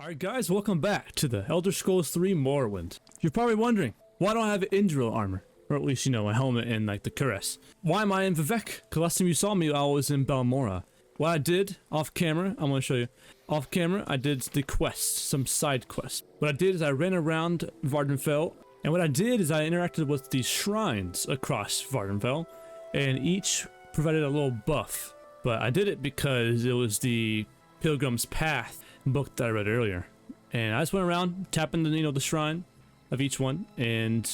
Alright guys, welcome back to the Elder Scrolls 3 Morrowind. You're probably wondering, why don't I have Indril armor? Or at least, you know, a helmet and like the cuirass. Why am I in Vivec? Cause last time you saw me, I was in Balmora. What I did, off camera, I'm gonna show you. Off camera, I did the quests, some side quests. What I did is I ran around Vvardenfell, and what I did is I interacted with these shrines across Vvardenfell, and each provided a little buff. But I did it because it was the Pilgrim's Path book that I read earlier. And I just went around tapping the, the shrine of each one, and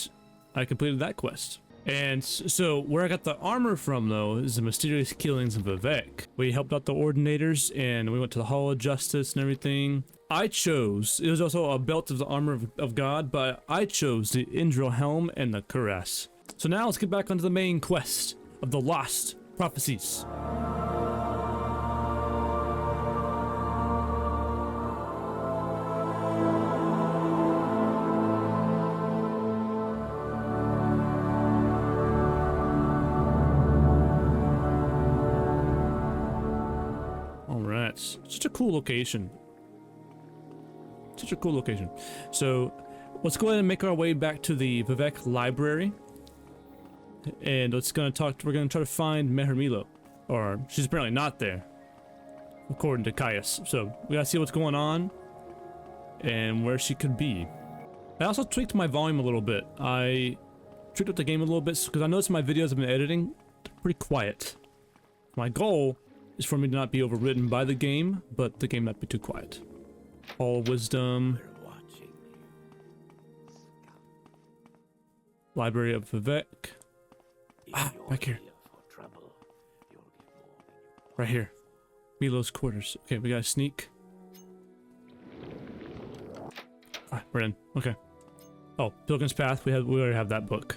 I completed that quest. And so where I got the armor from though is the mysterious killings of Vivec. We helped out the Ordinators and we went to the Hall of Justice and everything. I chose, it was also a belt of the armor of God, but I chose the Indril helm and the cuirass. So now let's get back onto the main quest of the Lost Prophecies. Such a cool location. Such a cool location. So let's go ahead and make our way back to the Vivec library. And we're gonna try to find Mehra Milo. Or she's apparently not there, according to Caius. So we gotta see what's going on and where she could be. I also tweaked my volume a little bit. I tweaked up the game a little bit because I noticed my videos I've been editing pretty quiet. My goal is for me to not be overridden by the game, but the game not be too quiet. All wisdom. Library of Vivec. Ah, back here. Right here. Milo's quarters. Okay, we gotta sneak. Alright, we're in. Okay. Oh, Pilgrim's Path. We already have that book.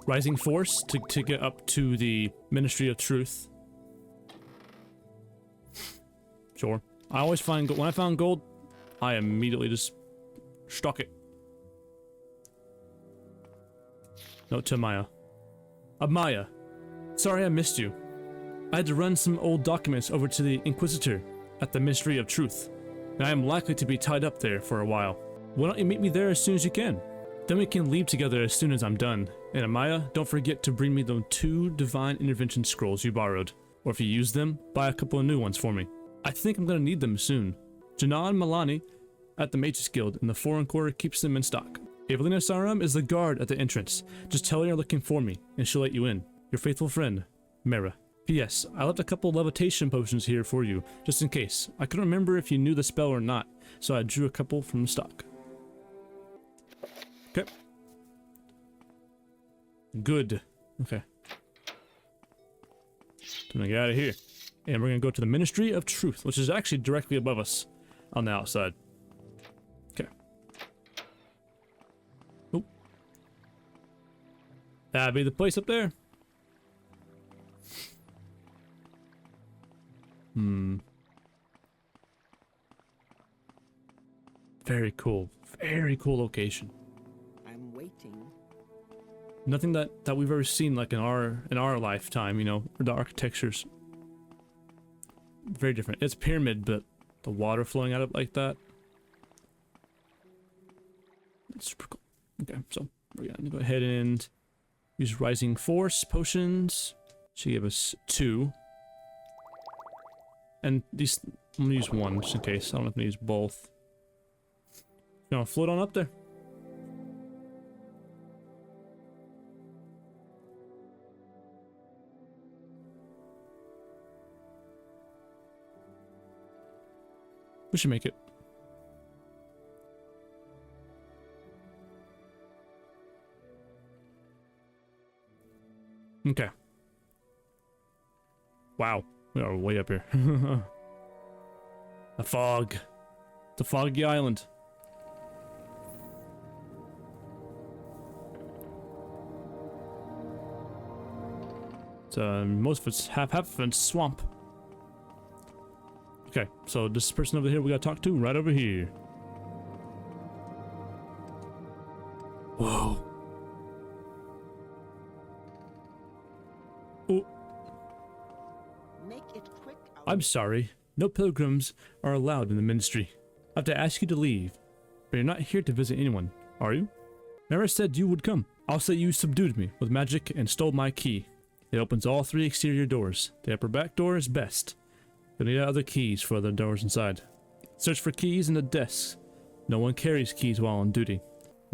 Rising Force to get up to the Ministry of Truth. Sure. I always find gold. When I found gold, I immediately just stock it. Note to Maya. Maya, sorry I missed you. I had to run some old documents over to the Inquisitor at the Ministry of Truth, and I am likely to be tied up there for a while. Why don't you meet me there as soon as you can? Then we can leave together as soon as I'm done. And Maya, don't forget to bring me the 2 Divine Intervention Scrolls you borrowed. Or if you use them, buy a couple of new ones for me. I think I'm gonna need them soon. Janan Malani at the Mages Guild in the Foreign Quarter keeps them in stock. Evelina Saram is the guard at the entrance. Just tell her you're looking for me, and she'll let you in. Your faithful friend, Mehra. P.S. I left a couple levitation potions here for you, just in case. I couldn't remember if you knew the spell or not, so I drew a couple from stock. Okay. Good. Okay. I'm gonna get out of here. And we're gonna go to the Ministry of Truth, which is actually directly above us on the outside. Okay. Oh. That'd be the place up there. Very cool. Very cool location. I'm waiting. Nothing that we've ever seen like in our lifetime, you know, the architectures. Very different. It's pyramid, but the water flowing out of it like that. That's super cool. Okay, so we're gonna go ahead and use Rising Force potions. She gave us 2. And these, I'm gonna use 1 just in case. I don't know if I'm gonna use both. Gonna float on up there. We should make it. Okay. Wow, we are way up here. The fog. The foggy island. It's, most of it's half of it's swamp. Okay, so this person over here we gotta talk to right over here. Whoa. Oh. Make it quick. I'm sorry. No pilgrims are allowed in the ministry. I have to ask you to leave, but you're not here to visit anyone, are you? Mehra said you would come. I'll say you subdued me with magic and stole my key. It opens all 3 exterior doors. The upper back door is best. You'll need other keys for other doors inside. Search for keys in the desks. No one carries keys while on duty.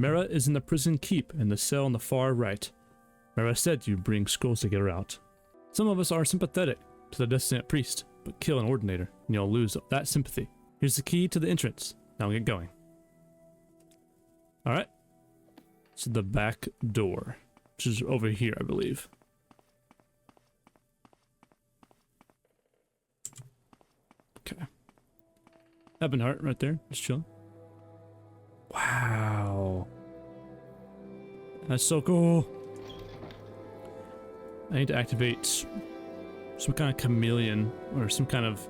Mehra is in the prison keep in the cell on the far right. Mehra said you bring scrolls to get her out. Some of us are sympathetic to the distant priest, but kill an ordinator, and you'll lose that sympathy. Here's the key to the entrance. Now get going. Alright. So the back door, which is over here, I believe. Okay. Ebonheart right there, just chilling. Wow. That's so cool. I need to activate some kind of chameleon or some kind of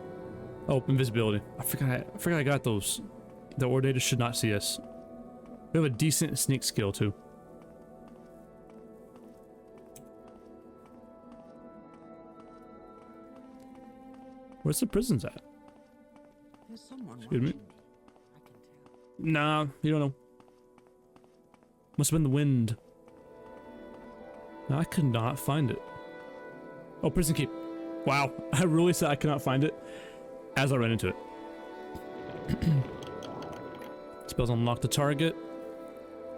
invisibility. I forgot I got those. The ordinator should not see us. We have a decent sneak skill too. Where's the prisons at? There's someone Excuse me? watching me. I can tell. Nah, you don't know. Must have been the wind. No, I could not find it. Oh, prison keep. Wow, I really said I could not find it as I ran into it. Spells unlock the target.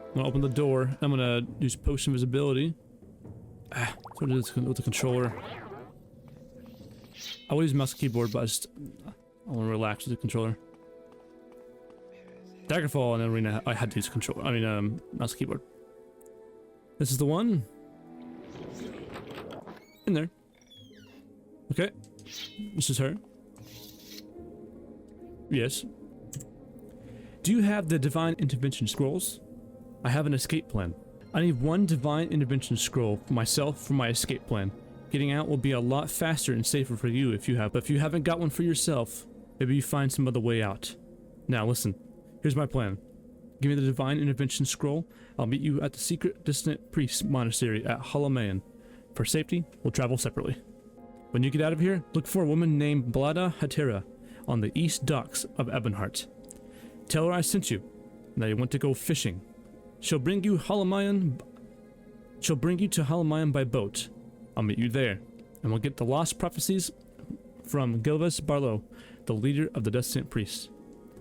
I'm gonna open the door. I'm gonna use potion visibility. That's what it is with the controller. I will use mouse and keyboard, but I want to relax with the controller. Daggerfall and Arena, I had to use controller. I mean, mouse and keyboard. This is the one. In there. Okay. This is her. Yes. Do you have the Divine Intervention scrolls? I have an escape plan. I need 1 Divine Intervention scroll for myself for my escape plan. Getting out will be a lot faster and safer for you if you have, but if you haven't got one for yourself, maybe you find some other way out. Now listen, here's my plan. Give me the Divine Intervention scroll. I'll meet you at the secret distant priest monastery at Halloween. For safety, we'll travel separately. When you get out of here, look for a woman named Blada Hatera on the east docks of Ebonheart. Tell her I sent you, and that you want to go fishing. She'll bring you to Halloween by boat. I'll meet you there, and we'll get the lost prophecies from Gilvis Barlow, the leader of the distant priests.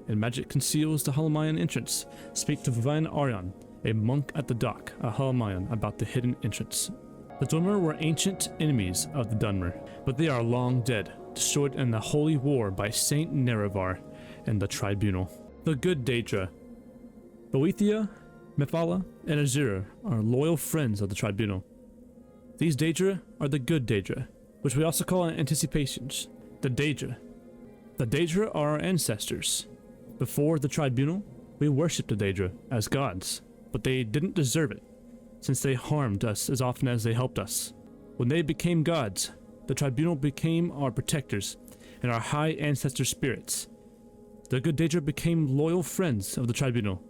And magic conceals the Halloween entrance. Speak to Vivine Arion, a monk at the dock at Halloween, about the hidden entrance. The Dunmer were ancient enemies of the Dunmer, but they are long dead, destroyed in the holy war by Saint Neveravine and the Tribunal. The good Daedra, Boethia, Mephala, and Azura are loyal friends of the Tribunal. These Daedra are the good Daedra, which we also call anticipations. The Daedra. The Daedra are our ancestors. Before the Tribunal, we worshipped the Daedra as gods, but they didn't deserve it, since they harmed us as often as they helped us. When they became gods, the Tribunal became our protectors and our high ancestor spirits. The good Daedra became loyal friends of the Tribunal,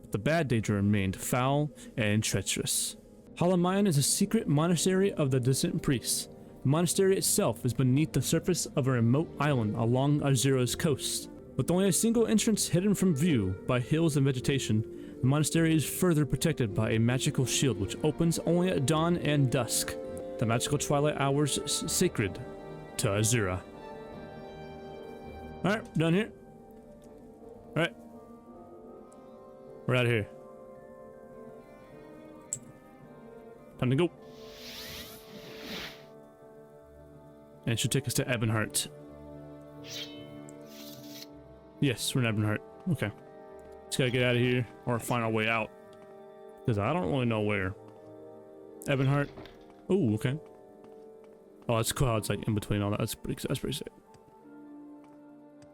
but the bad Daedra remained foul and treacherous. Halloween is a secret monastery of the distant priests. The monastery itself is beneath the surface of a remote island along AZURA'S coast. With only a single entrance hidden from view by hills and vegetation, the monastery is further protected by a magical shield which opens only at dawn and dusk, the magical twilight hours sacred to AZURA. Alright, done here. Alright. We're out of here. Time to go. And it should take us to Ebonheart. Yes, we're in Ebonheart. Okay. Just gotta get out of here or find our way out. Because I don't really know where. Ebonheart. Oh, okay. Oh, it's cool how it's like in between all that. That's pretty sick.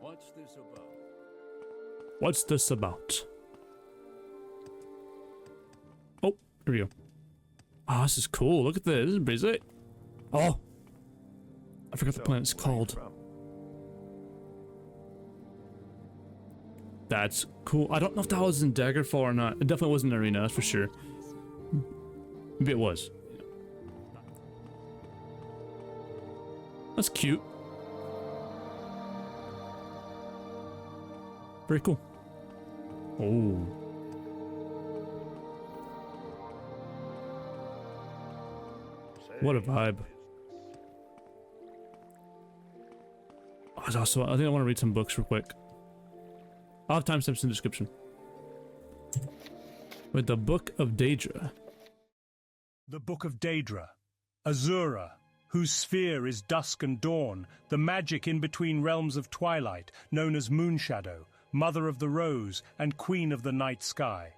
What's this about? What's this about? Oh, here we go. Oh, this is cool. Look at this. This is pretty sick. Oh. I forgot the planet's called. That's cool. I don't know if that was in Daggerfall or not. It definitely wasn't in Arena, that's for sure. Maybe it was. That's cute. Very cool. Oh. What a vibe. Also, I think I want to read some books real quick. I'll have timestamps in the description. With the Book of Daedra. The Book of Daedra. Azura, whose sphere is dusk and dawn, the magic in between realms of twilight, known as Moonshadow, Mother of the Rose and Queen of the Night Sky.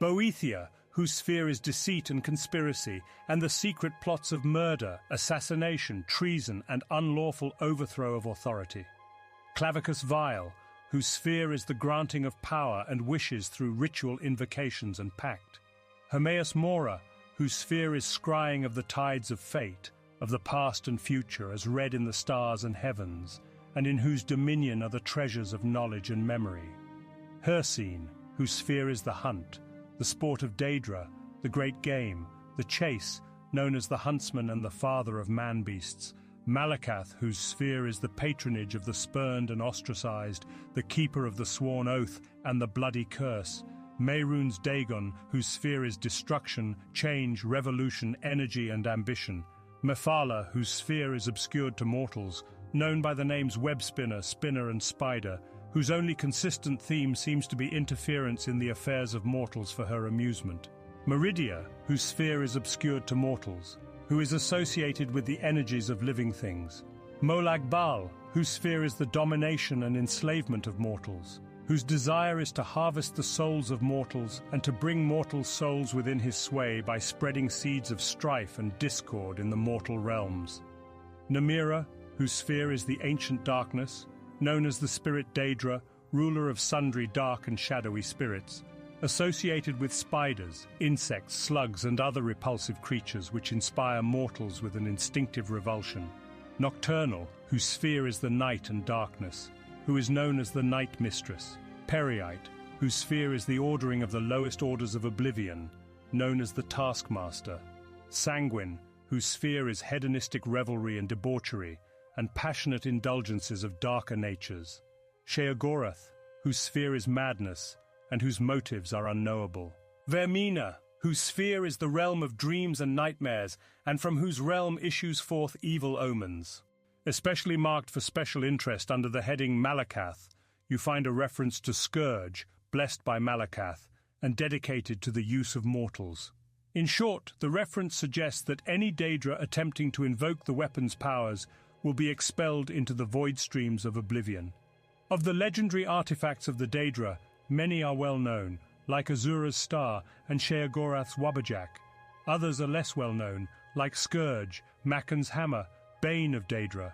Boethia, whose sphere is deceit and conspiracy, and the secret plots of murder, assassination, treason, and unlawful overthrow of authority. Clavicus Vile, whose sphere is the granting of power and wishes through ritual invocations and pact. Hermaeus Mora, whose sphere is scrying of the tides of fate, of the past and future as read in the stars and heavens, and in whose dominion are the treasures of knowledge and memory. Hircine, whose sphere is the hunt, the sport of Daedra, the great game, the chase, known as the huntsman and the father of man-beasts. Malakath, whose sphere is the patronage of the spurned and ostracized, the keeper of the sworn oath and the bloody curse. Mehrunes Dagon, whose sphere is destruction, change, revolution, energy and ambition. Mephala, whose sphere is obscured to mortals, known by the names web-spinner, spinner and spider, whose only consistent theme seems to be interference in the affairs of mortals for her amusement. Meridia, whose sphere is obscured to mortals, who is associated with the energies of living things. Molag Bal, whose sphere is the domination and enslavement of mortals, whose desire is to harvest the souls of mortals and to bring mortal souls within his sway by spreading seeds of strife and discord in the mortal realms. Namira, whose sphere is the ancient darkness, known as the spirit Daedra, ruler of sundry dark and shadowy spirits, associated with spiders, insects, slugs, and other repulsive creatures which inspire mortals with an instinctive revulsion. Nocturnal, whose sphere is the night and darkness, who is known as the Night Mistress. Periite, whose sphere is the ordering of the lowest orders of oblivion, known as the Taskmaster. Sanguine, whose sphere is hedonistic revelry and debauchery, and passionate indulgences of darker natures. Sheogorath, whose sphere is madness, and whose motives are unknowable. Vermina, whose sphere is the realm of dreams and nightmares, and from whose realm issues forth evil omens. Especially marked for special interest under the heading Malakath, you find a reference to Scourge, blessed by Malakath, and dedicated to the use of mortals. In short, the reference suggests that any Daedra attempting to invoke the weapon's powers will be expelled into the void streams of oblivion. Of the legendary artifacts of the Daedra, many are well known, like AZURA'S star and Sheogorath's Wabajak. Others are less well known, like Scourge, Makan's hammer, bane of Daedra.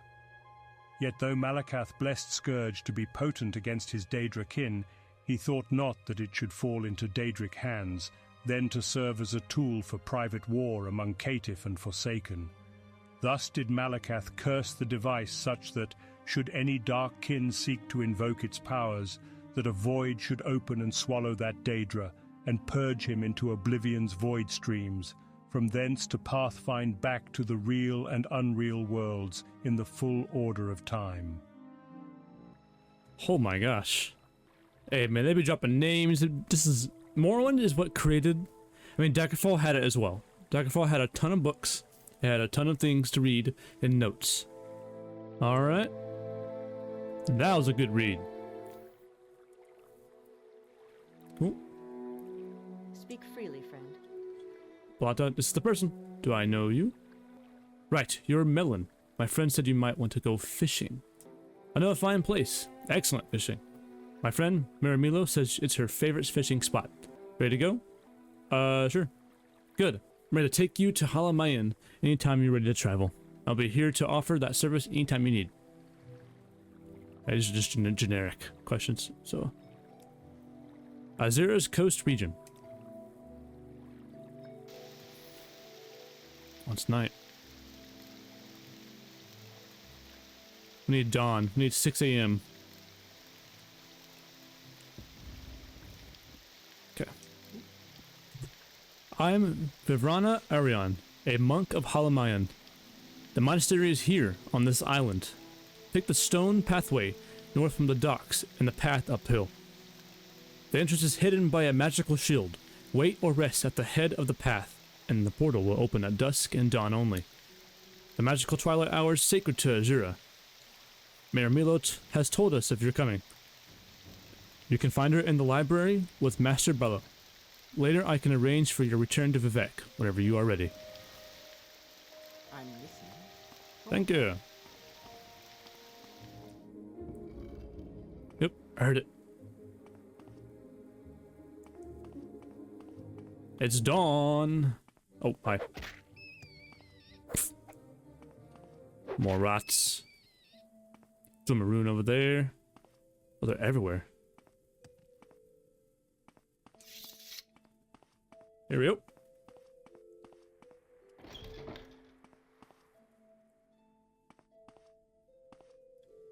Yet though Malakath blessed Scourge to be potent against his Daedra kin, he thought not that it should fall into Daedric hands, then to serve as a tool for private war among caitiff and forsaken. Thus did Malakath curse the device such that, should any dark kin seek to invoke its powers, that a void should open and swallow that Daedra, and purge him into oblivion's void streams, from thence to path find back to the real and unreal worlds in the full order of time. Oh my gosh. Hey man, they be dropping names. Morrowind is what created... I mean, Daggerfall had it as well. Daggerfall had a ton of books. It had a ton of things to read and notes. Alright. That was a good read. Cool. Speak freely, friend. Blata, this is the person. Do I know you? Right, you're Melon. My friend said you might want to go fishing. I know a fine place. Excellent fishing. My friend, Mehra Milo, says it's her favorite fishing spot. Ready to go? Sure. Good. I'm ready to take you to Halamayan anytime you're ready to travel. I'll be here to offer that service anytime you need. These are just generic questions, so... AZURA'S coast region. Oh, it's night. We need dawn. We need 6 a.m. Okay. I'm Vivrana Arion, a monk of Halamayan. The monastery is here, on this island. Take the stone pathway north from the docks and the path uphill. The entrance is hidden by a magical shield. Wait or rest at the head of the path, and the portal will open at dusk and dawn only. The magical twilight hour is sacred to Azura. Mehra Milo has told us of your coming. You can find her in the library with Master Bello. Later I can arrange for your return to Vivec whenever you are ready. I'm listening. Thank you. Yep, I heard it. It's dawn. Oh, hi. More rats. Some maroon over there. Oh, they're everywhere. Here we go.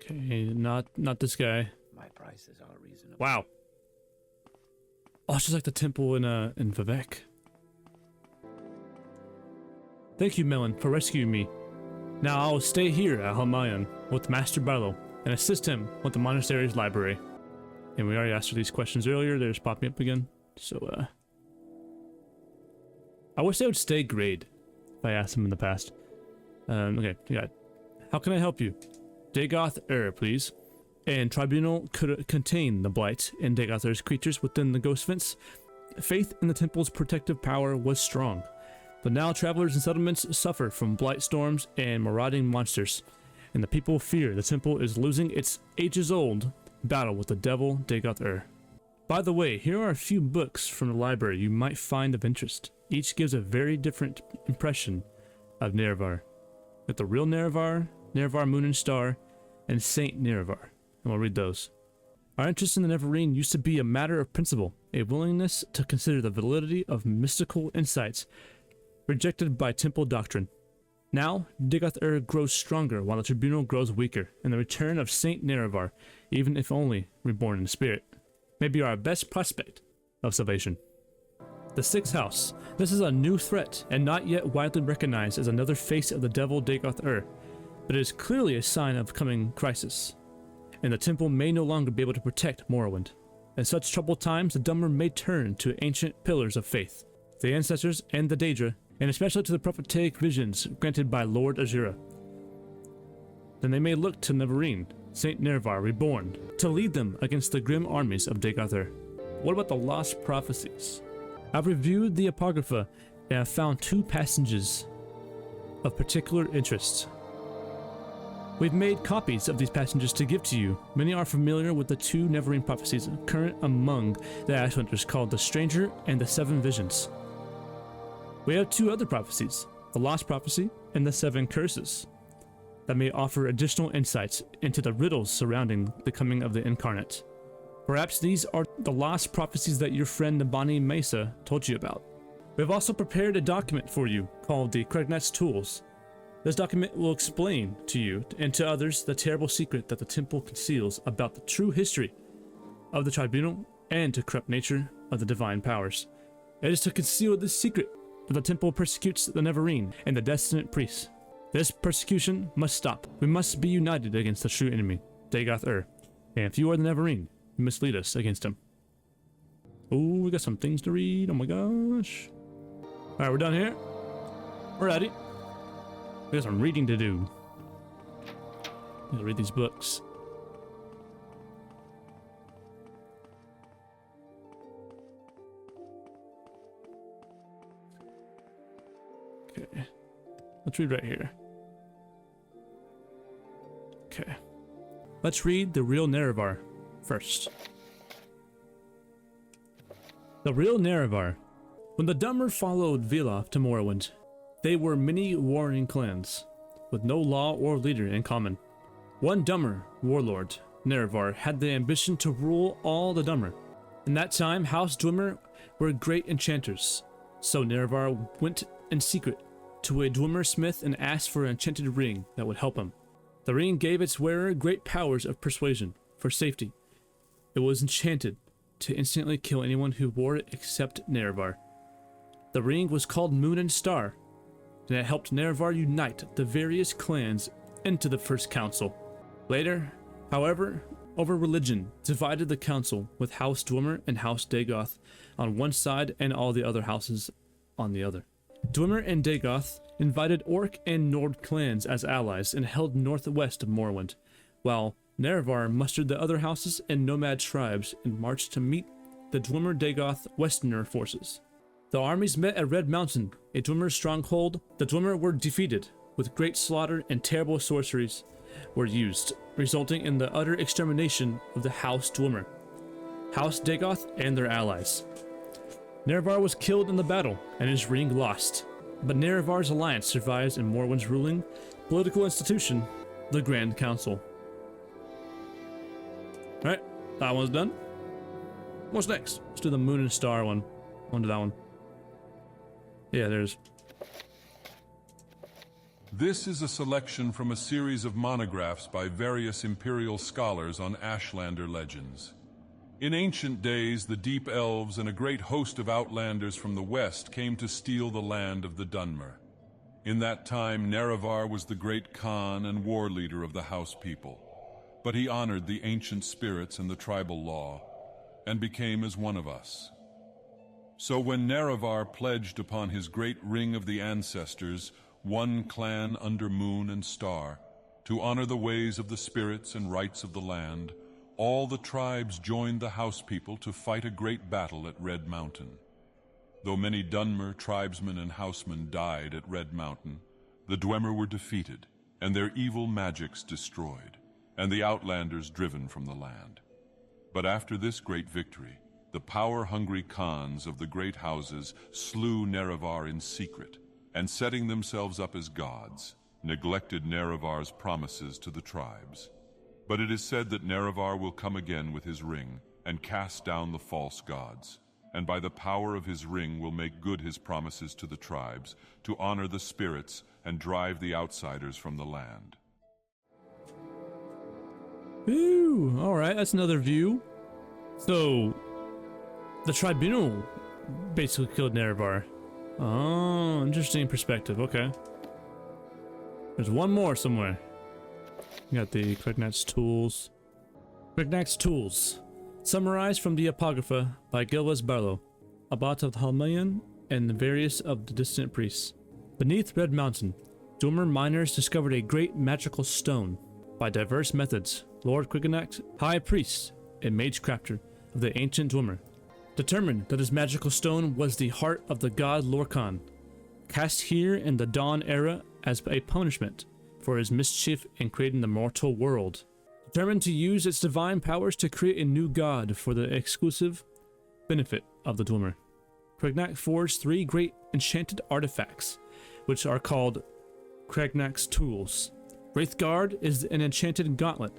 Okay, not this guy. My prices are reasonable. Wow. Oh, it's just like the temple in Vivec. Thank you, Melon, for rescuing me. Now I will stay here at Halmayan with Master Barlow and assist him with the monastery's library. And we already asked her these questions earlier. They're just popping up again. So, I wish they would stay grade if I asked them in the past. Okay, you got it. How can I help you? Dagoth please. And Tribunal could contain the Blight and Dagoth creatures within the Ghost Fence. Faith in the temple's protective power was strong. But now travelers and settlements suffer from blight storms and marauding monsters. And the people fear the temple is losing its ages-old battle with the devil Dagoth. By the way, here are a few books from the library you might find of interest. Each gives a very different impression of Nerevar. With the real Nerevar, Nerevar Moon and Star, and Saint Nerevar. And we'll read those. Our interest in the Neveravine used to be a matter of principle, a willingness to consider the validity of mystical insights rejected by temple doctrine. Now, Dagoth grows stronger while the Tribunal grows weaker, and the return of Saint Nerevar, even if only reborn in spirit, may be our best prospect of salvation. The Sixth House. This is a new threat, and not yet widely recognized as another face of the devil Dagoth, but it is clearly a sign of coming crisis, and the temple may no longer be able to protect Morrowind. In such troubled times, the Dumber may turn to ancient pillars of faith, the ancestors and the Daedra, and especially to the prophetic visions granted by Lord Azura. Then they may look to Neveravine, Saint Nerevar reborn, to lead them against the grim armies of Dagoth. What about the lost prophecies? I've reviewed the Apocrypha and have found two passages of particular interest. We've made copies of these passages to give to you. Many are familiar with the two Neveravine prophecies current among the Ashhunters called the Stranger and the Seven Visions. We have two other prophecies, the Lost Prophecy and the Seven Curses, that may offer additional insights into the riddles surrounding the coming of the Incarnate. Perhaps these are the lost prophecies that your friend Nabani Mesa told you about. We have also prepared a document for you called the Kregnet's Tools. This document will explain to you and to others the terrible secret that the temple conceals about the true history of the Tribunal and to corrupt nature of the divine powers. It is to conceal this secret that the temple persecutes the Neveravine and the destined priests. This persecution must stop. We must be united against the true enemy, Dagoth. And if you are the Neveravine, you must lead us against him. Oh, we got some things to read. Oh my gosh. Alright, we're done here. We're ready. We got some reading to do. Gotta read these books. Okay. Let's read right here. Okay. Let's read the real Nerevar first. The real Nerevar. When the Dumber followed Vilaf to Morrowind, they were many warring clans, with no law or leader in common. One Dumber warlord, Nerevar, had the ambition to rule all the Dumber. In that time, House Dwemer were great enchanters, so Nerevar went in secret to a Dwemer smith and asked for an enchanted ring that would help him. The ring gave its wearer great powers of persuasion for safety. It was enchanted to instantly kill anyone who wore it except Nerevar. The ring was called Moon and Star, and it helped Nerevar unite the various clans into the First Council. Later, however, over religion, divided the council, with House Dwemer and House Dagoth on one side and all the other houses on the other. Dwemer and Dagoth invited Orc and Nord clans as allies and held northwest of Morrowind, while Nerevar mustered the other houses and nomad tribes and marched to meet the Dwemer-Dagoth Westerner forces. The armies met at Red Mountain, a Dwemer stronghold. The Dwemer were defeated, with great slaughter and terrible sorceries were used, resulting in the utter extermination of the House Dwemer, House Dagoth, and their allies. Nerevar was killed in the battle, and his ring lost, but Nerevar's alliance survives in Morrowind's ruling political institution, the Grand Council. Alright, that one's done. What's next? Let's do the Moon and Star one. On to that one. Yeah, there's... This is a selection from a series of monographs by various imperial scholars on Ashlander legends. In ancient days, the Deep Elves and a great host of outlanders from the west came to steal the land of the Dunmer. In that time, Nerevar was the great Khan and war leader of the House people, but he honored the ancient spirits and the tribal law, and became as one of us. So when Nerevar pledged upon his great ring of the ancestors, one clan under moon and star, to honor the ways of the spirits and rights of the land, all the tribes joined the House people to fight a great battle at Red Mountain. Though many Dunmer tribesmen and housemen died at Red Mountain, the Dwemer were defeated, and their evil magics destroyed, and the outlanders driven from the land. But after this great victory, the power-hungry Khans of the great houses slew Nerevar in secret, and setting themselves up as gods, neglected Nerevar's promises to the tribes. But it is said that Nerevar will come again with his ring, and cast down the false gods, and by the power of his ring will make good his promises to the tribes, to honor the spirits and drive the outsiders from the land. Ooh, alright, that's another view. So, the Tribunal basically killed Nerevar. Oh, interesting perspective, okay. There's one more somewhere. We got the Kregnak's Tools. Kregnak's Tools. Summarized from the Apocrypha by Gilwas Barlow, Abbot of Halmelian, and various of the distant priests. Beneath Red Mountain, Dwemer miners discovered a great magical stone. By diverse methods, Lord Kregnak's High Priest and Mage Crafter of the ancient Dwemer determined that his magical stone was the heart of the god Lorkhan, cast here in the Dawn era as a punishment for his mischief in creating the mortal world. Determined to use its divine powers to create a new god for the exclusive benefit of the Dwemer, Kregnak forged 3 great enchanted artifacts, which are called Kregnak's Tools. Wraithguard is an enchanted gauntlet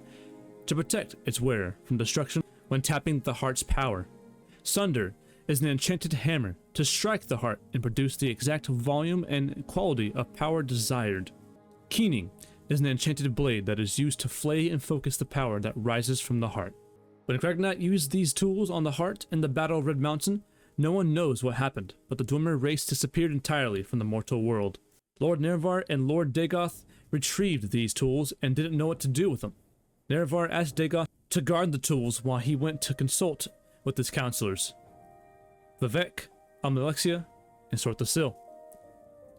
to protect its wearer from destruction when tapping the heart's power. Sunder is an enchanted hammer to strike the heart and produce the exact volume and quality of power desired. Keening is an enchanted blade that is used to flay and focus the power that rises from the heart. When Kregnak used these tools on the heart in the Battle of Red Mountain, no one knows what happened, but the Dwemer race disappeared entirely from the mortal world. Lord Nerevar and Lord Dagoth retrieved these tools and didn't know what to do with them. Nerevar asked Dagoth to guard the tools while he went to consult with his counselors, Vivek, Almalexia, and Sort the Sill.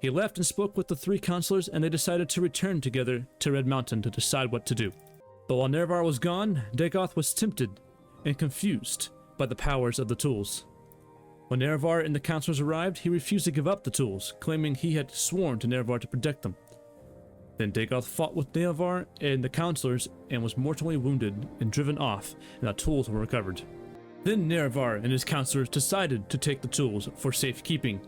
He left and spoke with the 3 counselors, and they decided to return together to Red Mountain to decide what to do. But while Nerevar was gone, Dagoth was tempted and confused by the powers of the tools. When Nerevar and the counselors arrived, he refused to give up the tools, claiming he had sworn to Nerevar to protect them. Then Dagoth fought with Nerevar and the counselors and was mortally wounded and driven off, and the tools were recovered. Then Nerevar and his counselors decided to take the tools for safekeeping.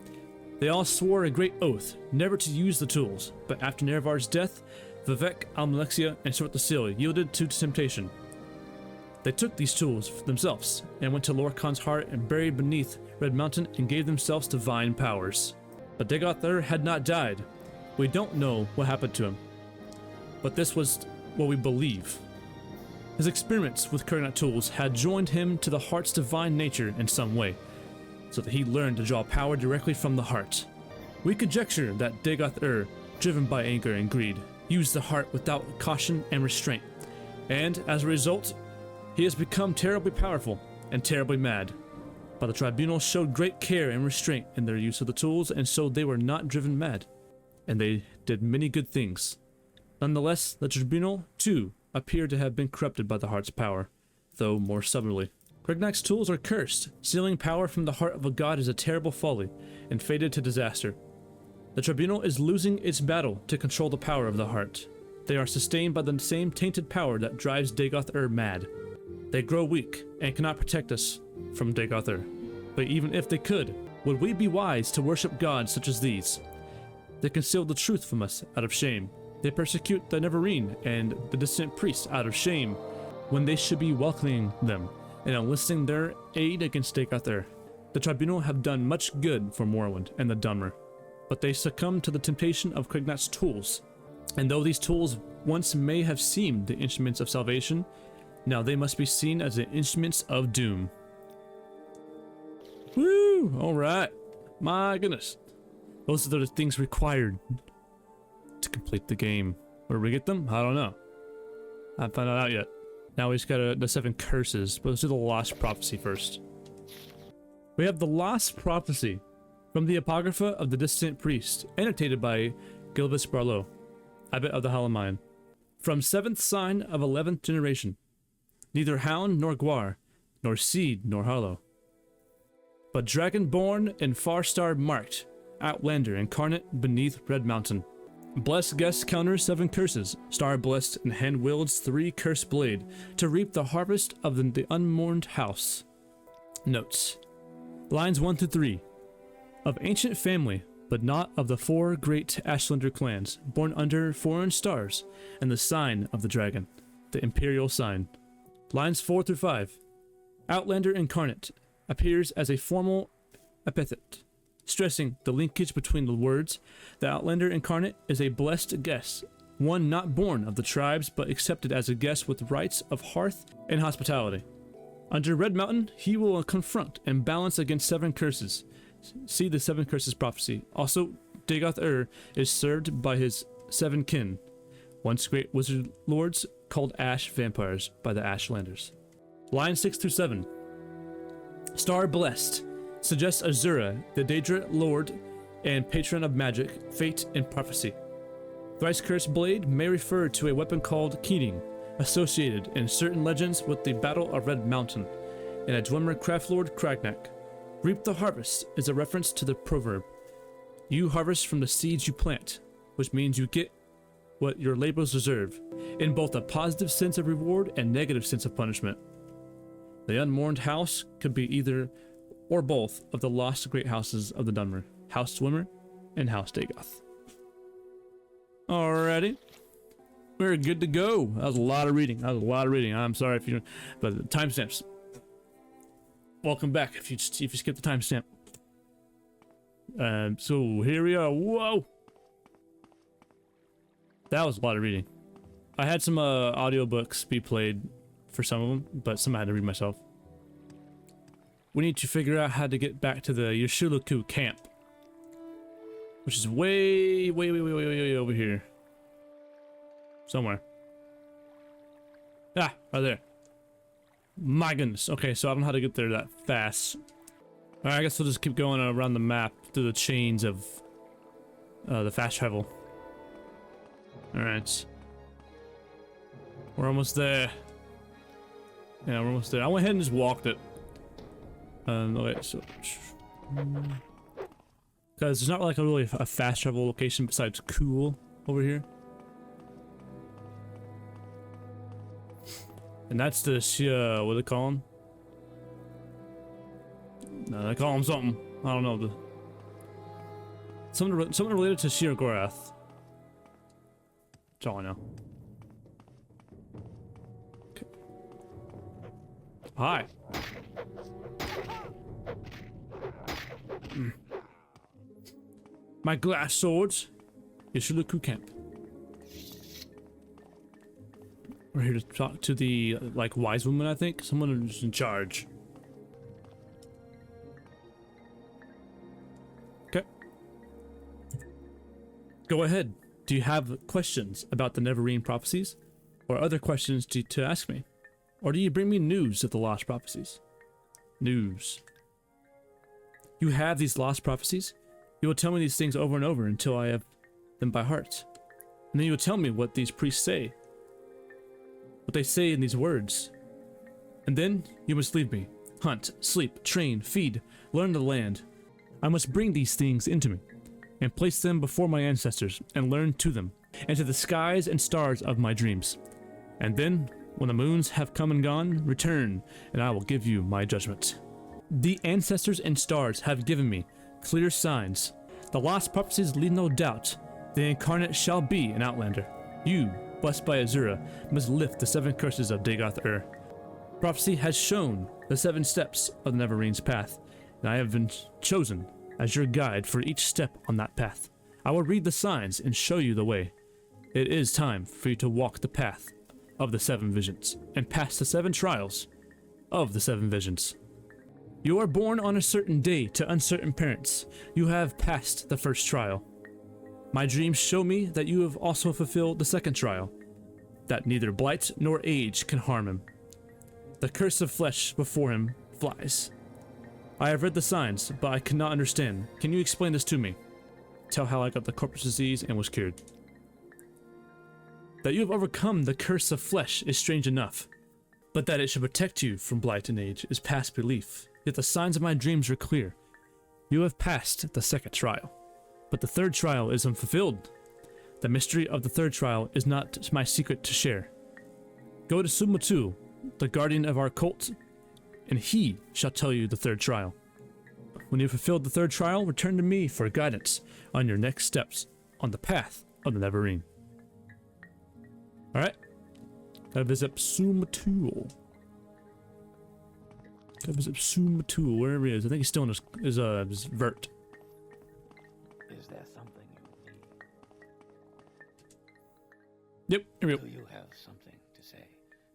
They all swore a great oath never to use the tools, but after Nerevar's death, Vivek, Almalexia, and Sort the Sill yielded to temptation. They took these tools for themselves and went to Lorkhan's heart and buried beneath Red Mountain and gave themselves divine powers. But Dagoth had not died. We don't know what happened to him, but this was what we believe. His experiments with Kregnak tools had joined him to the heart's divine nature in some way, so that he learned to draw power directly from the heart. We conjecture that Dagoth, driven by anger and greed, used the heart without caution and restraint, and as a result, He has become terribly powerful and terribly mad. But the tribunal showed great care and restraint in their use of the tools, and so they were not driven mad. And they did many good things. Nonetheless, the tribunal, too, appeared to have been corrupted by the heart's power, though more subtly. Krignak's tools are cursed. Stealing power from the heart of a god is a terrible folly, and fated to disaster. The tribunal is losing its battle to control the power of the heart. They are sustained by the same tainted power that drives Dagoth mad. They grow weak, and cannot protect us from Dagoth. But even if they could, would we be wise to worship gods such as these? They conceal the truth from us out of shame. They persecute the Neveravine and the distant priests out of shame, when they should be welcoming them and enlisting their aid against Dagoth. The tribunal have done much good for Morrowind and the Dunmer, but they succumbed to the temptation of Krignak's tools. And though these tools once may have seemed the instruments of salvation, now they must be seen as the instruments of doom. Woo! Alright. My goodness. Those are the things required to complete the game. Where do we get them? I don't know. I haven't found that out yet. Now we just got the 7 curses, but let's do the Lost Prophecy first. We have the Lost Prophecy from the Apocrypha of the Distant Priest, annotated by Gilvis Barlow, Abbot of the Halamayan. From 7th sign of 11th generation, neither hound nor guar, nor seed nor hollow, but dragon-born and far-star marked, outlander incarnate beneath Red Mountain. Blessed guest counters 7 curses, star blessed and hand wields 3 curse blade to reap the harvest of the unmourned house. Notes. Lines 1 to 3. Of ancient family, but not of the 4 great Ashlander clans, born under foreign stars, and the sign of the dragon, the imperial sign. Lines 4 through 5. Outlander incarnate appears as a formal epithet, stressing the linkage between the words. The Outlander incarnate is a blessed guest, one not born of the tribes but accepted as a guest with rights of hearth and hospitality. Under Red Mountain, he will confront and balance against 7 curses. See the 7 curses prophecy. Also, Dagoth is served by his 7 kin, once great wizard lords called Ash Vampires by the Ashlanders. Line 6 through 7. Star blessed suggests Azura, the Daedra lord and patron of magic, fate, and prophecy. Thrice cursed blade may refer to a weapon called Keating, associated in certain legends with the Battle of Red Mountain, and a Dwemer craftlord Kragnak. Reap the harvest is a reference to the proverb, you harvest from the seeds you plant, which means you get what your labors deserve, in both a positive sense of reward and negative sense of punishment. The unmourned house could be either or both of the lost great houses of the Dunmer, House Dwemer and House Dagoth. Alrighty. We're good to go. That was a lot of reading. I'm sorry if you, but the timestamps. Welcome back if you skip the timestamp. So here we are. Whoa! That was a lot of reading. I had some audiobooks be played for some of them, but some I had to read myself. We need to figure out how to get back to the Yashuluku camp, which is way over here. Somewhere. Ah, right there. My goodness. Okay, so I don't know how to get there that fast. Alright, I guess we'll just keep going around the map through the chains of the fast travel. Alright. We're almost there. Yeah, we're almost there. I went ahead and just walked it. Okay, so... Because there's not like really a fast travel location besides Cool over here. And that's the, what do they call him? No, they call him something. I don't know. Something related to Sheogorath. That's all I know. Okay. Hi. My glass swords. Yashuluku camp. We're here to talk to the, like, wise woman, I think. Someone who's in charge. Okay. Go ahead. Do you have questions about the Neveravine prophecies? Or other questions to ask me? Or do you bring me news of the lost prophecies? News. You have these lost prophecies? You will tell me these things over and over until I have them by heart. And then you will tell me what these priests say. What they say in these words. And then you must leave me. Hunt, sleep, train, feed, learn the land. I must bring these things into me, and place them before my ancestors, and learn to them, and to the skies and stars of my dreams. And then, when the moons have come and gone, return, and I will give you my judgment. The ancestors and stars have given me clear signs. The lost prophecies leave no doubt. The Incarnate shall be an outlander. You, blessed by Azura, must lift the 7 curses of Dagoth-Ur. Prophecy has shown the 7 steps of the Neveravine path, and I have been chosen as your guide for each step on that path. I will read the signs and show you the way. It is time for you to walk the path of the 7 visions, and pass the 7 trials of the 7 visions. You are born on a certain day to uncertain parents. You have passed the first trial. My dreams show me that you have also fulfilled the second trial, that neither blight nor age can harm him. The curse of flesh before him flies. I have read the signs, but I cannot understand. Can you explain this to me? Tell how I got the corpus disease and was cured. That you have overcome the curse of flesh is strange enough, but that it should protect you from blight and age is past belief. Yet the signs of my dreams are clear. You have passed the second trial, but the third trial is unfulfilled. The mystery of the third trial is not my secret to share. Go to Sumatu, the guardian of our cult, and he shall tell you the third trial. When you have fulfilled the third trial, return to me for guidance on your next steps on the path of the Neveravine. Alright. Gotta visit Sumatu. Wherever he is. I think he's still in his vert. Is there something you need? Yep, here we go. Do you have something to say,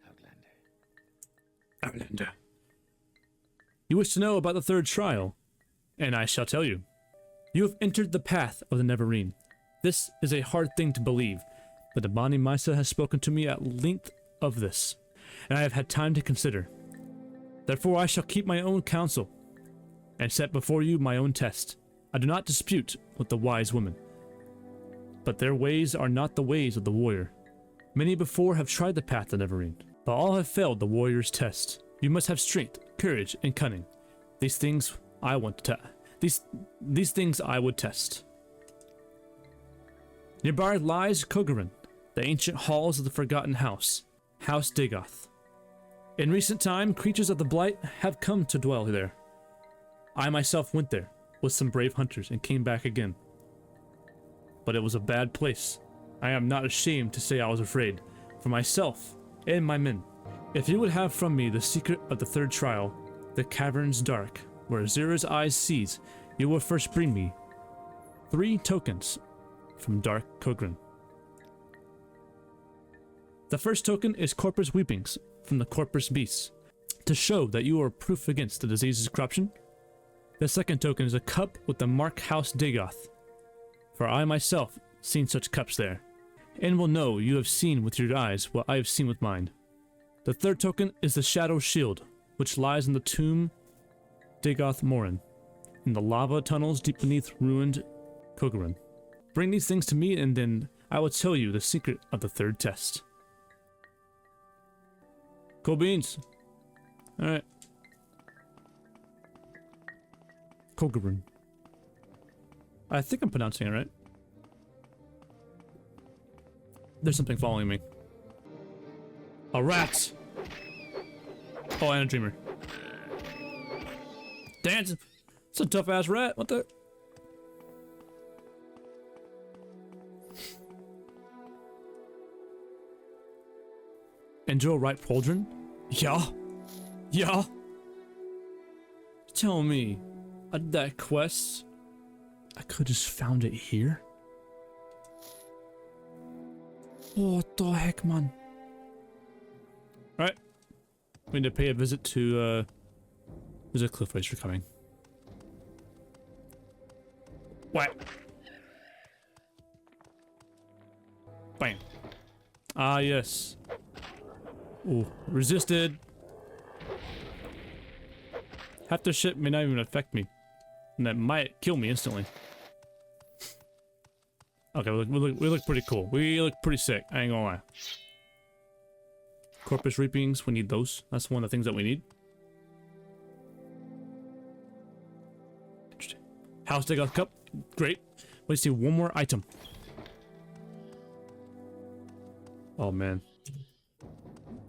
Outlander? Outlander. You wish to know about the third trial, and I shall tell you. You have entered the path of the Neveravine. This is a hard thing to believe, but the Bani Misa has spoken to me at length of this, and I have had time to consider. Therefore I shall keep my own counsel, and set before you my own test. I do not dispute with the wise women, but their ways are not the ways of the warrior. Many before have tried the path of Neveravine, but all have failed the warrior's test. You must have strength, courage, and cunning. These things I want to these things I would test. Nearby lies Kogarin, the ancient halls of the Forgotten House, House Dagoth. In recent time, creatures of the Blight have come to dwell there. I myself went there with some brave hunters and came back again. But it was a bad place. I am not ashamed to say I was afraid, for myself and my men. If you would have from me the secret of the third trial, the caverns dark, where AZURA'S eyes sees, you will first bring me 3 tokens from Dark Kogarin. The first token is Corpus Weepings from the Corpus Beasts, to show that you are proof against the disease's corruption. The second token is a cup with the mark House Dagoth, for I myself seen such cups there, and will know you have seen with your eyes what I have seen with mine. The third token is the Shadow Shield, which lies in the tomb Dagoth Morin, in the lava tunnels deep beneath ruined Kogarin. Bring these things to me, and then I will tell you the secret of the third test. Cool beans. Alright. Kogarin. I think I'm pronouncing it right. There's something following me. A rat! Oh, and a dreamer. Dance! It's a tough ass rat. What the? Enjoy right pauldron? Yeah. Yeah. Tell me, I did that quest. I could just found it here. What the heck, man? Alright. We need to pay a visit to, there's a cliff racer coming. What? Bam. Ah, yes. Ooh, resisted. Half their shit may not even affect me. And that might kill me instantly. Okay, we look pretty cool. We look pretty sick, I ain't gonna lie. Corpus Reapings, we need those. That's one of the things that we need. Interesting. House Dig Out Cup, great. Let's see one more item. Oh man.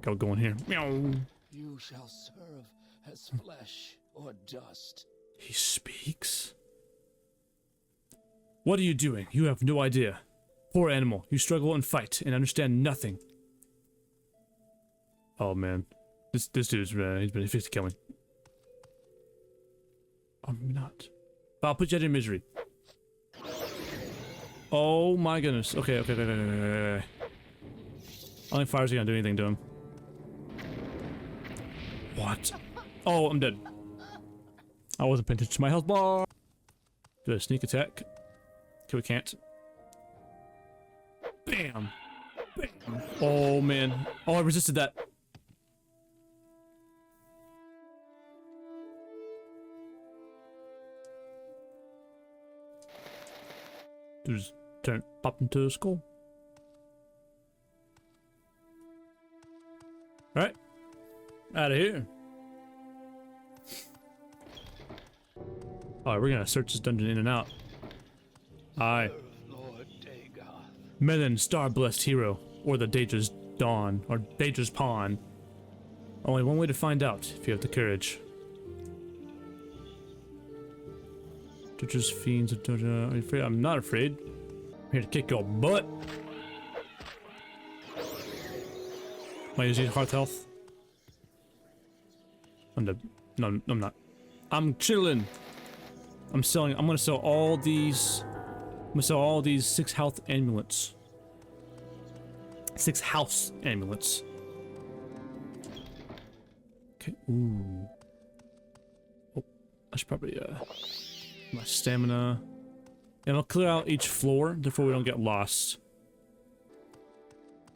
Go in here. Meow. You shall serve as flesh or dust. He speaks? What are you doing? You have no idea. Poor animal, you struggle and fight and understand nothing. Oh man. This dude's he's been fixed to kill me. I'm not. I'll put you out of misery. Oh my goodness. Okay. Only fire's gonna do anything to him. What? Oh, I'm dead. I wasn't paying attention to my health bar. Do a sneak attack. Okay, we can't. Bam! Bam! Oh man. Oh, I resisted that. Just pop into a skull. Alright. Out of here. Alright, we're gonna search this dungeon in and out. Aye. Melon, star-blessed hero, or the Daedra's Dawn, or Daedra's Pawn. Only one way to find out, if you have the courage. Daedra's fiends of Daedra. Are you afraid? I'm not afraid. I'm here to kick your butt. Am I using heart health? I'm dead. No, I'm not. I'm chilling. I'm gonna sell all these. I'm gonna sell all these 6 health amulets. 6 house amulets. Okay. Ooh. Oh, I should probably my stamina. And I'll clear out each floor before we don't get lost.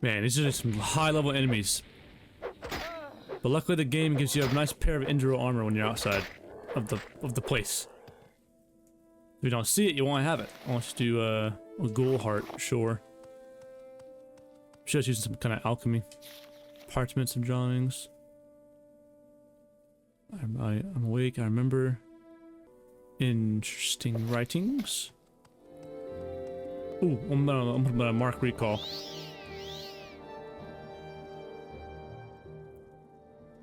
Man, these are just some high-level enemies. But luckily the game gives you a nice pair of Indral armor when you're outside of the place. If you don't see it, you won't have it. I'll just do a ghoul heart, sure. Should I use some kind of alchemy? Parchments and drawings. I'm awake, I remember. Interesting writings. Ooh, I'm gonna mark recall.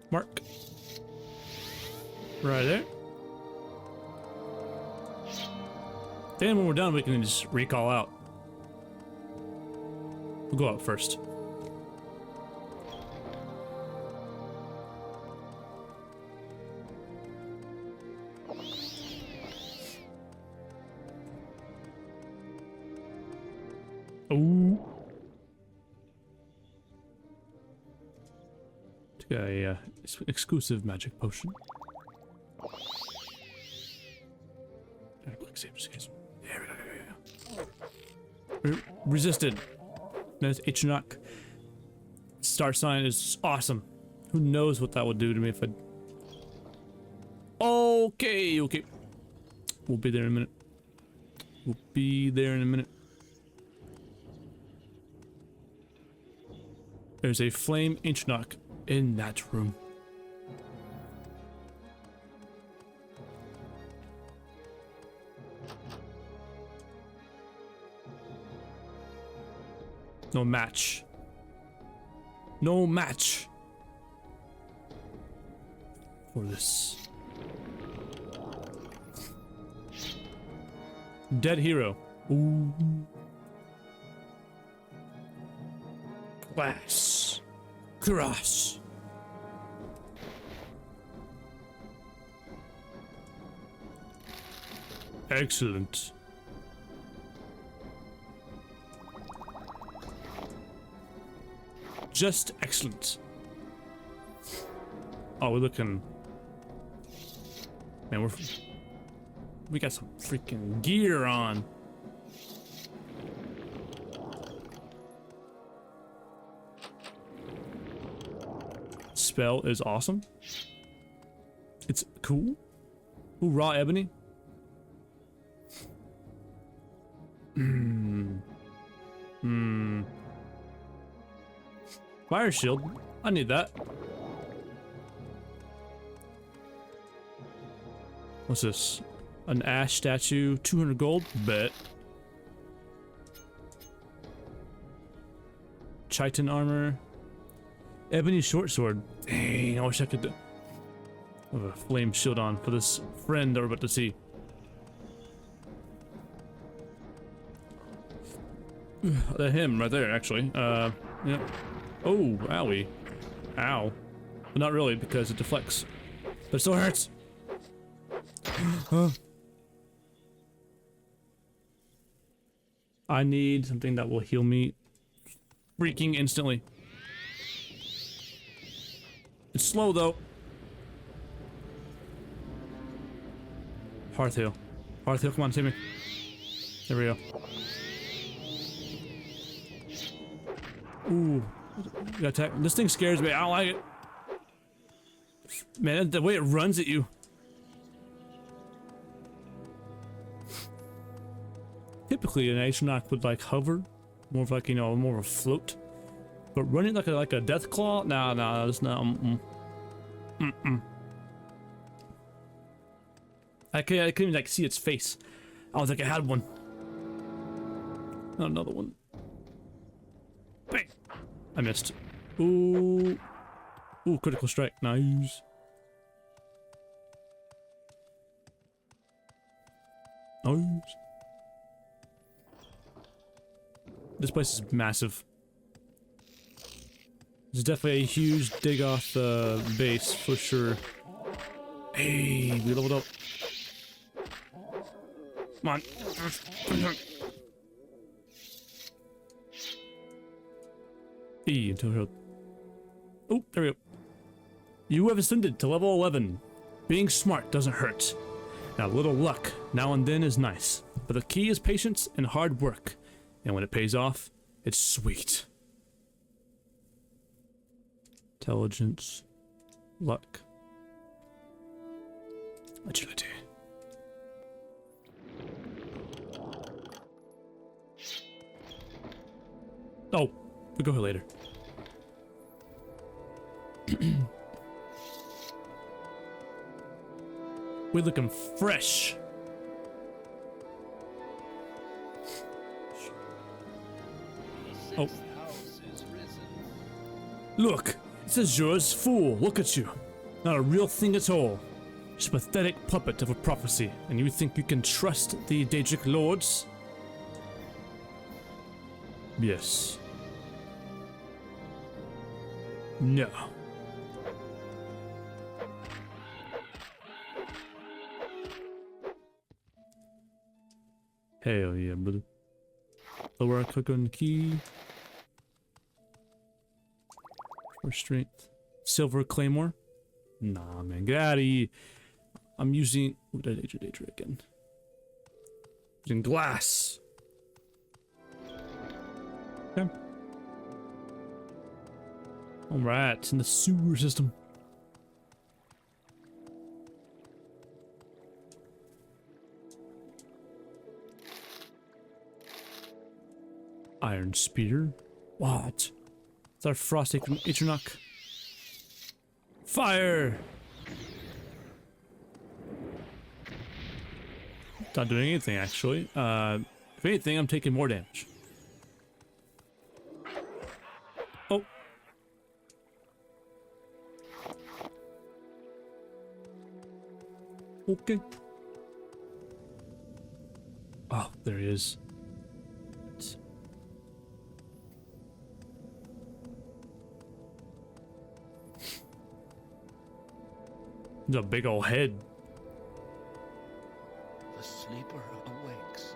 Mark. Right there. Then when we're done, we can just recall out. We'll go out first. Ooh. Took a exclusive magic potion. Quick save, just in case. There we go. Resisted. That's H-Knock. Star sign is awesome. Who knows what that would do to me if I... Okay. We'll be there in a minute. There's a flame H-Knock in that room. No match. No match for this. Dead hero. Ooh. Glass. Cross. Excellent. Just excellent. Oh, we're looking... Man, we got some freaking gear on. Spell is awesome. It's cool. Ooh, raw ebony. Fire shield. I need that. What's this? An ash statue. 200 gold. Bet. Chitin armor. Ebony short sword. Dang, I wish I could have a flame shield on for this friend that we're about to see. That him right there, actually. Yeah. Oh, owie. Ow. But not really, because it deflects. But it still hurts. I need something that will heal me freaking instantly. It's slow though. Hearth heal. Hearth heal, come on, save me. There we go. Ooh. You got attack. This thing scares me. I don't like it. Man, the way it runs at you. Typically, an Aeternach would like hover, more of like, you know, more of a float. But running like a death claw? Nah, that's not. I couldn't even like see its face. I was like, I had one. Not another one. Bang! I missed. Ooh, critical strike. Nice. Nice. This place is massive. There's definitely a huge dig off the base for sure. Hey, we leveled up. Come on. E until her. Oh, there we go. You have ascended to level 11. Being smart doesn't hurt. Now, a little luck now and then is nice, but the key is patience and hard work. And when it pays off, it's sweet. Intelligence. Luck. Agility. Oh, we'll go here later. We're looking fresh. Oh. Look, it's AZURA'S fool. Look at you. Not a real thing at all. Just a pathetic puppet of a prophecy. And you think you can trust the Daedric lords? Yes. No. Hell yeah, brother. Lower click on the key. For strength. Silver claymore. Nah, man, get out of here. I'm using. What did I Daedra again? Using glass. Okay. Alright, it's in the sewer system. Iron spear. What? It's our frost Aeternach. Fire! Not doing anything actually. If anything, I'm taking more damage. Oh. Okay. Oh, there he is. There's a big old head. The sleeper awakes.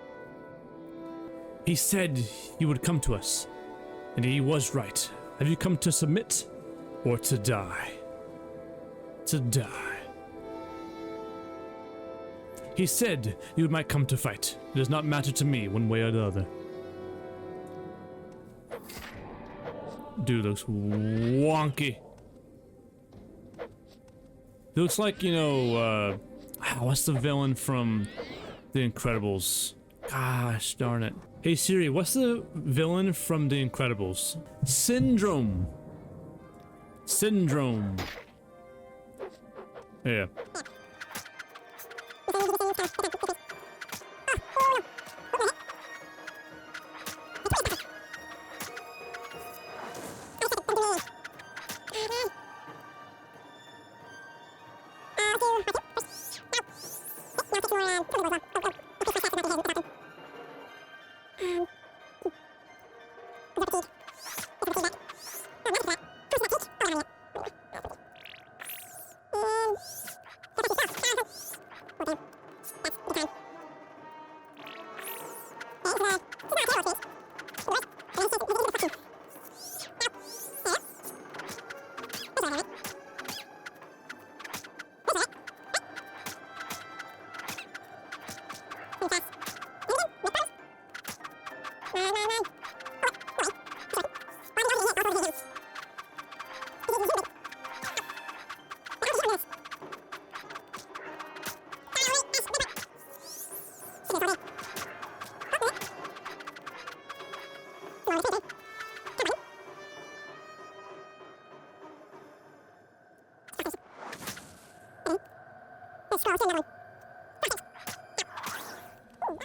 He said he would come to us, and he was right. Have you come to submit or to die? To die. He said you might come to fight. It does not matter to me one way or the other. Dude looks wonky. It looks like, you know, What's the villain from The Incredibles? Gosh darn it. Hey Siri, what's the villain from The Incredibles? Syndrome. Syndrome. Yeah.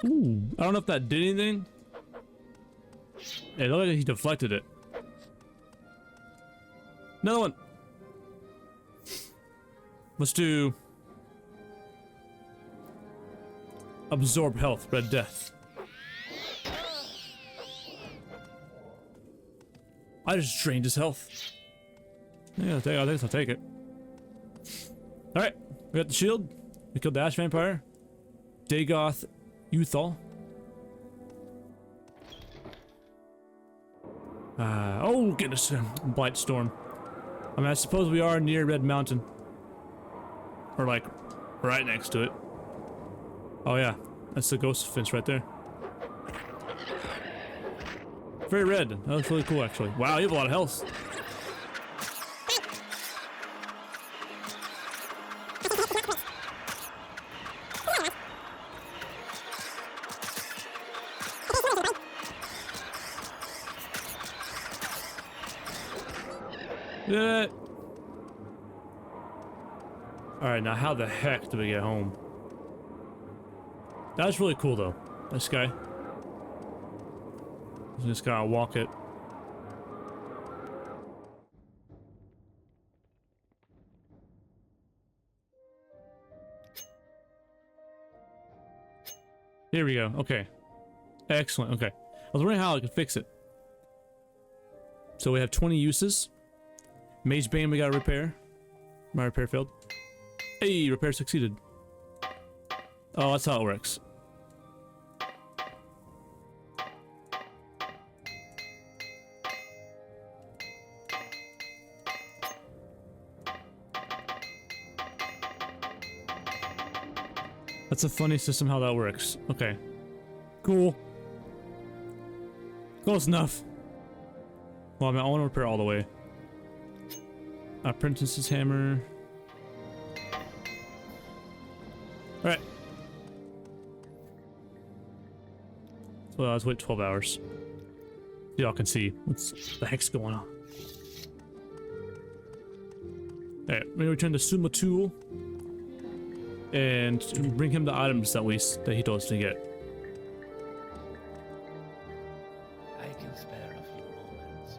Ooh, I don't know if that did anything. It looked like he deflected it. Another one. Let's do absorb health, red death. I just drained his health. Yeah, I think I'll take it. Alright, we got the shield. We killed the Ash Vampire. Dagoth Uthal. Oh goodness, Blight Storm. I mean, I suppose we are near Red Mountain. Or like, right next to it. Oh yeah, that's the ghost fence right there. Very red. That looks really cool actually. Wow, you have a lot of health. Yeah. Alright, now how the heck do we get home? That's really cool though. This guy. Just gotta walk it. Here we go. Okay. Excellent. Okay. I was wondering how I could fix it. So we have 20 uses. Mage Bane we gotta repair. My repair failed. Hey, repair succeeded. Oh, that's how it works. That's a funny system how that works. Okay. Cool. Close enough. Well, I mean, I want to repair all the way. Apprentice's hammer. Alright. Well, let's wait 12 hours. Y'all can see what's the heck's going on. Alright, we're gonna return to Suma Tool and bring him the items that he told us to get. I can spare a few moments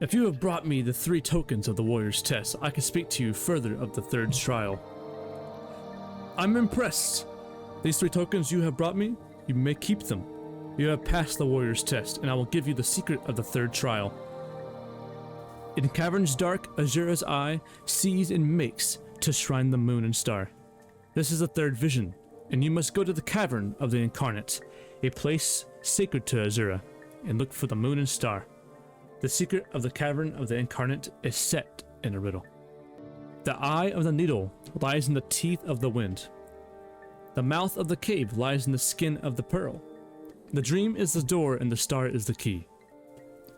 If you have brought me the 3 tokens of the warrior's test, I can speak to you further of the 3rd trial. I'm impressed. These 3 tokens you have brought me, you may keep them. You have passed the warrior's test, and I will give you the secret of the 3rd trial. In caverns dark, AZURA'S eye sees and makes to shrine the moon and star. This is the 3rd vision, and you must go to the cavern of the Incarnate, a place sacred to AZURA, and look for the moon and star. The secret of the cavern of the Incarnate is set in a riddle. The eye of the needle lies in the teeth of the wind. The mouth of the cave lies in the skin of the pearl. The dream is the door and the star is the key.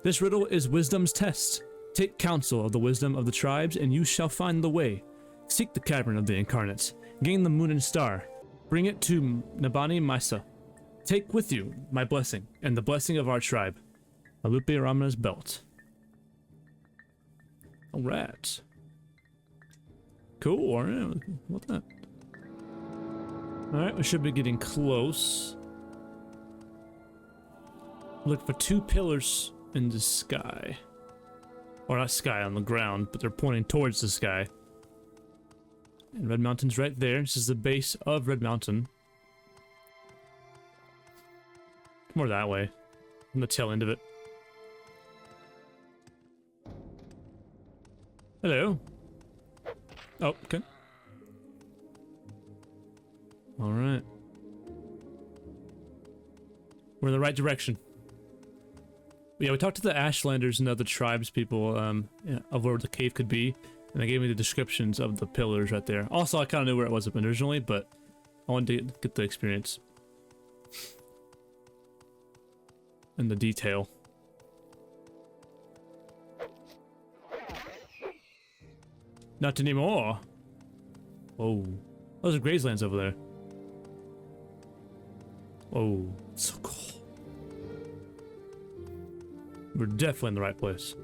This riddle is wisdom's test. Take counsel of the wisdom of the tribes and you shall find the way. Seek the cavern of the Incarnate Gain the moon and star. Bring it to Nabani Misa. Take with you my blessing and the blessing of our tribe. Alupe Rama's belt. Alright. Cool, alright. What that? Alright, we should be getting close. Look for 2 pillars in the sky. Or not sky, on the ground, but they're pointing towards the sky. And Red Mountain's right there. This is the base of Red Mountain. More that way. On the tail end of it. Hello. Oh, okay. Alright. We're in the right direction. Yeah, we talked to the Ashlanders and other tribes people yeah, of where the cave could be. And they gave me the descriptions of the pillars right there. Also, I kind of knew where it was originally, but I wanted to get the experience. And the detail. Not anymore. Oh, those are grazelands over there. Oh, so cool. We're definitely in the right place.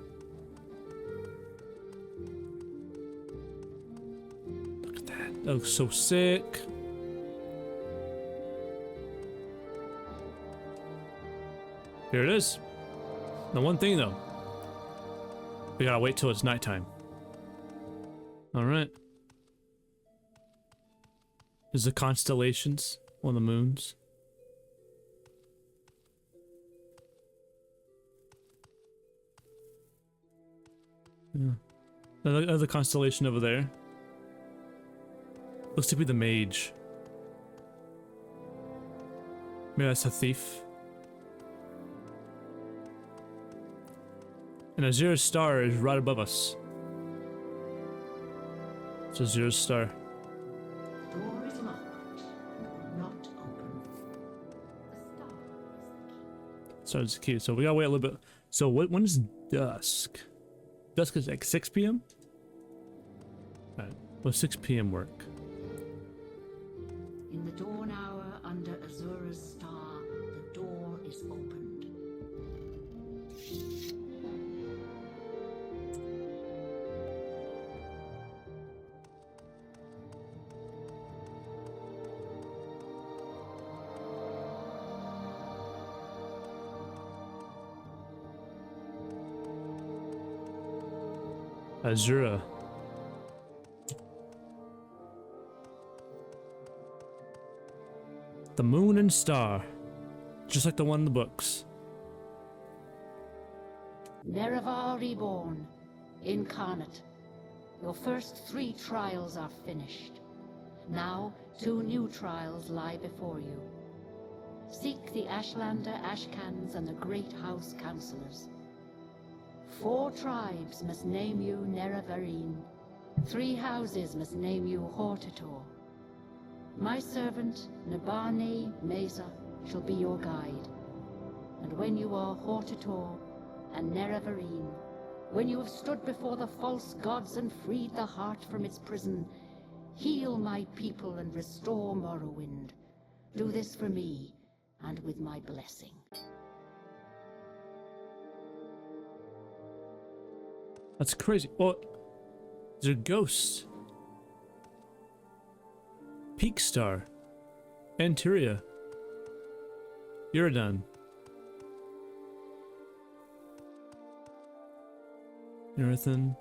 Look at that. That looks so sick. Here it is. The one thing though, we gotta wait till it's nighttime. Alright. There's the constellations on the moons. Yeah. Another constellation over there. Looks to be the mage. Maybe that's a thief. And AZURA'S star is right above us. It's AZURA'S star. The door is locked, not open. The star is the key. Star's the key. So we gotta wait a little bit. So when is dusk? Dusk is like 6 p.m? Alright. Will 6 p.m. work? In the dawn hour under AZURA'S star, the door is opened. AZURA. The moon and star. Just like the one in the books. Neveravine reborn, Incarnate. Your first 3 trials are finished. Now 2 new trials lie before you. Seek the Ashlander Ashcans and the Great House Councillors. 4 tribes must name you Neveravine. 3 houses must name you Hortator. My servant, Nabani Mesa, shall be your guide. And when you are Hortator and Neveravine, when you have stood before the false gods and freed the heart from its prison, heal my people and restore Morrowind. Do this for me, and with my blessing. That's crazy. What? They're ghosts. Peak Star. Anteria. Uridan. Nerathan.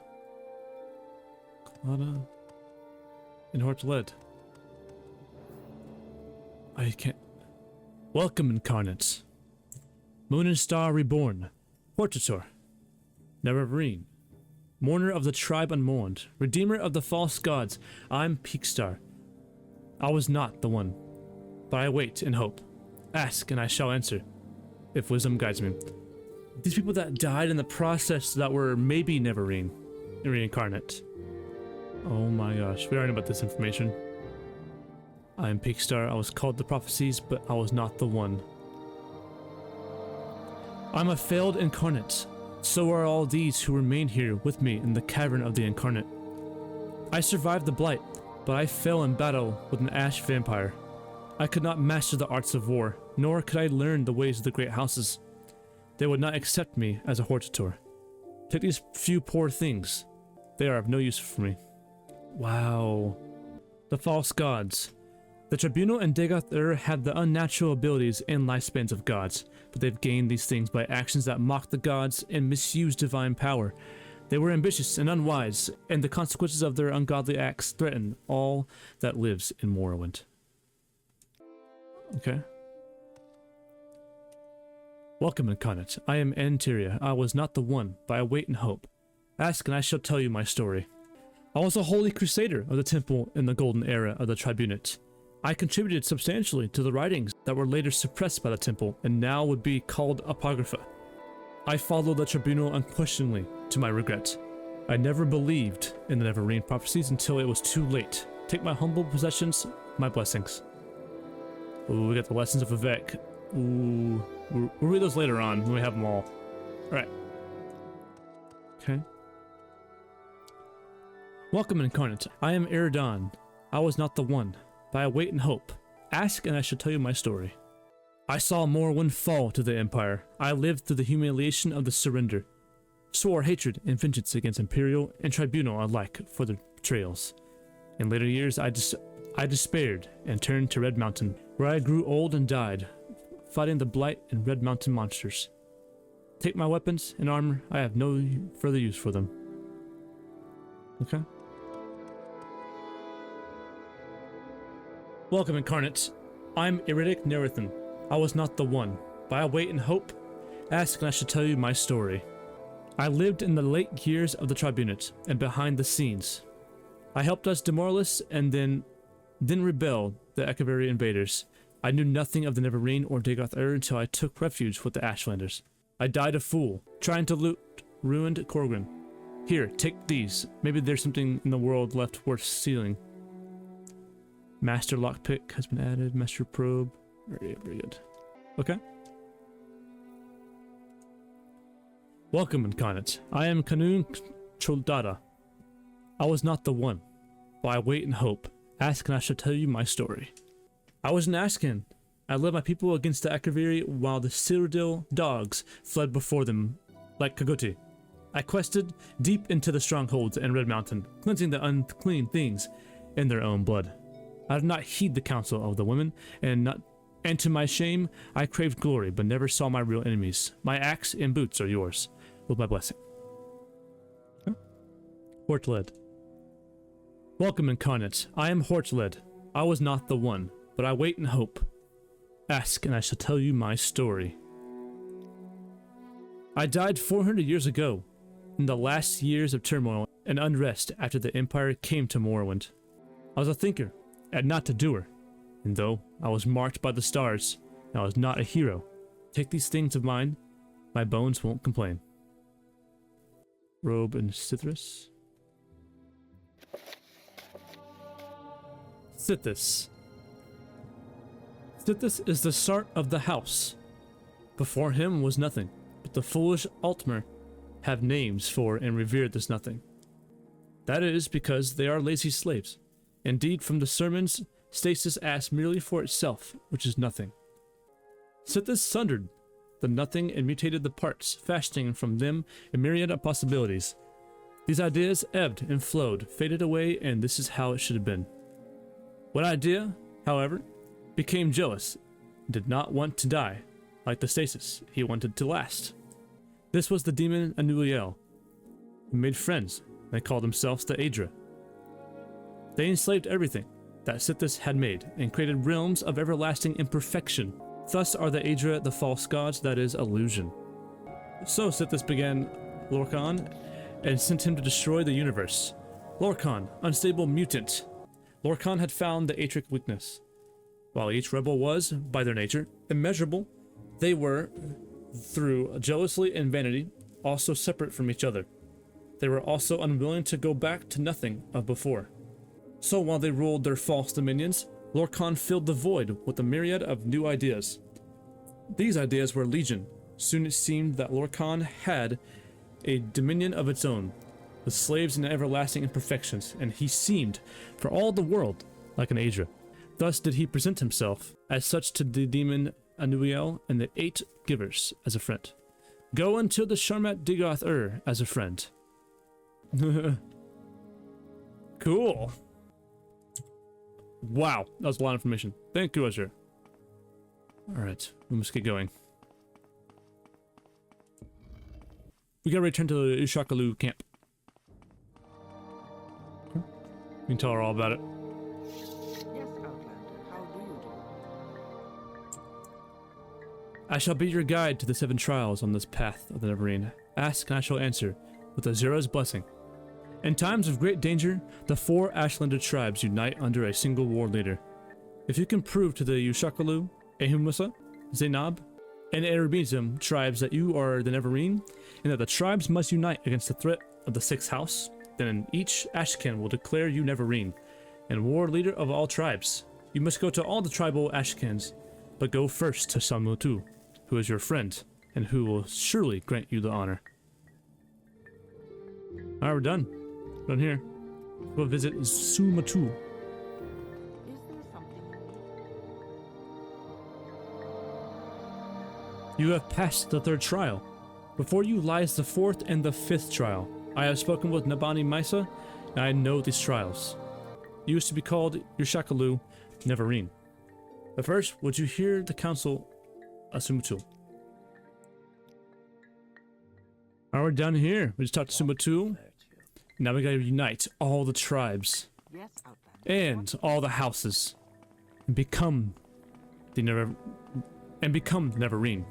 Clara. And Hortled. I can't. Welcome, Incarnates. Moon and Star reborn. Hortator. Neveravine. Mourner of the tribe unmourned, redeemer of the false gods, I'm Peakstar. I was not the one, but I wait in hope. Ask and I shall answer, if wisdom guides me. These people that died in the process that were maybe never reincarnate. Oh my gosh, we already know about this information. I am Peakstar, I was called the prophecies, but I was not the one. I'm a failed incarnate. So are all these who remain here with me in the cavern of the Incarnate. I survived the blight, but I fell in battle with an ash vampire. I could not master the arts of war, nor could I learn the ways of the great houses. They would not accept me as a hortator. Take these few poor things. They are of no use for me. Wow. The false gods. The Tribunal and Dagoth have the unnatural abilities and lifespans of gods, but they've gained these things by actions that mock the gods and misuse divine power. They were ambitious and unwise, and the consequences of their ungodly acts threaten all that lives in Morrowind. Okay. Welcome, Incarnate. I am Anteria. I was not the one, but I wait and hope. Ask and I shall tell you my story. I was a holy crusader of the temple in the golden era of the Tribunate. I contributed substantially to the writings that were later suppressed by the temple and now would be called Apocrypha. I followed the Tribunal unquestioningly, to my regret. I never believed in the Neveravine prophecies until it was too late. Take my humble possessions, my blessings. Ooh, we got the lessons of Vivek. Ooh, we'll read those later on when we have them all. Alright. Okay. Welcome, Incarnate. I am Eridan. I was not the one, but I wait and hope. Ask and I shall tell you my story. I saw Morrowind fall to the Empire. I lived through the humiliation of the surrender. Swore hatred and vengeance against Imperial and Tribunal alike for their betrayals. In later years, I despaired and turned to Red Mountain, where I grew old and died, fighting the Blight and Red Mountain monsters. Take my weapons and armor, I have no further use for them. Okay. Welcome, Incarnate. I'm Iridic Nerathan. I was not the one, but I wait and hope. Ask and I shall tell you my story. I lived in the late years of the Tribunate, and behind the scenes. I helped us demoralists and then rebelled the Akaviri invaders. I knew nothing of the Neveravine or Dagoth until I took refuge with the Ashlanders. I died a fool, trying to loot ruined Korgrin. Here, take these. Maybe there's something in the world left worth stealing. Master lockpick has been added. Master probe. Very good. Okay. Welcome, Incarnate. I am Kanun Choldada. I was not the one, but I wait and hope. Ask and I shall tell you my story. I was an Ashcan. I led my people against the Akaviri while the Cyrodiil dogs fled before them like Kagoti. I quested deep into the strongholds in Red Mountain, cleansing the unclean things in their own blood. I did not heed the counsel of the women, and to my shame, I craved glory, but never saw my real enemies. My axe and boots are yours, with my blessing. Huh? Hortled. Welcome, Incarnate. I am Hortled. I was not the one, but I wait and hope. Ask, and I shall tell you my story. I died 400 years ago, in the last years of turmoil and unrest after the Empire came to Morrowind. I was a thinker, and not a doer, and though I was marked by the stars, and I was not a hero. Take these things of mine, my bones won't complain. Robe and Cithras. Sithis. Sithis is the start of the house. Before him was nothing, but the foolish Altmer have names for and revere this nothing. That is because they are lazy slaves. Indeed, from the sermons, stasis asks merely for itself, which is nothing. Sithis sundered the nothing and mutated the parts, fashioning from them a myriad of possibilities. These ideas ebbed and flowed, faded away, and this is how it should have been. One idea, however, became jealous, did not want to die, like the stasis, he wanted to last. This was the demon Anuliel, who made friends. They called themselves the Aedra. They enslaved everything that Sithis had made, and created realms of everlasting imperfection. Thus are the Aedra the false gods, that is, illusion. So Sithis began Lorkhan, and sent him to destroy the universe. Lorkhan, unstable mutant. Lorkhan had found the Aetric weakness. While each rebel was, by their nature, immeasurable, they were, through jealousy and vanity, also separate from each other. They were also unwilling to go back to nothing of before. So while they ruled their false dominions, Lorkhan filled the void with a myriad of new ideas. These ideas were legion. Soon it seemed that Lorkhan had a dominion of its own. with slaves and everlasting imperfections, and he seemed, for all the world, like an Aedra. Thus did he present himself as such to the demon Anuiel and the 8 givers as a friend. Go unto the Sharmat Digoth as a friend. Cool. Wow, that was a lot of information. Thank you, Azure. Alright, we must get going. We gotta return to the Ushakalu camp. You can tell her all about it. Yes, Outlander, how do you do? I shall be your guide to the 7 trials on this path of the Neveravine. Ask and I shall answer, with AZURA'S blessing. In times of great danger, the 4 Ashlander tribes unite under a single war leader. If you can prove to the Ushakalu, Ehumusa, Zainab, and Erebizim tribes that you are the Neveravine, and that the tribes must unite against the threat of the 6th house, then each Ashcan will declare you Neveravine, and war leader of all tribes. You must go to all the tribal Ashcans, but go first to Samutu, who is your friend, and who will surely grant you the honor. Alright, we're done. Done here. Go visit Sumatu. Is there something you need? You have passed the 3rd trial. Before you lies the 4th and the 5th trial. I have spoken with Nabani Misa, and I know these trials. You used to be called Ushakalu Neveravine. But first, would you hear the council Sumatu? Alright, we're done here. We just talked to Sumatu. Now we gotta unite all the tribes Yes, Outlander. and all the houses and become the Neveravine.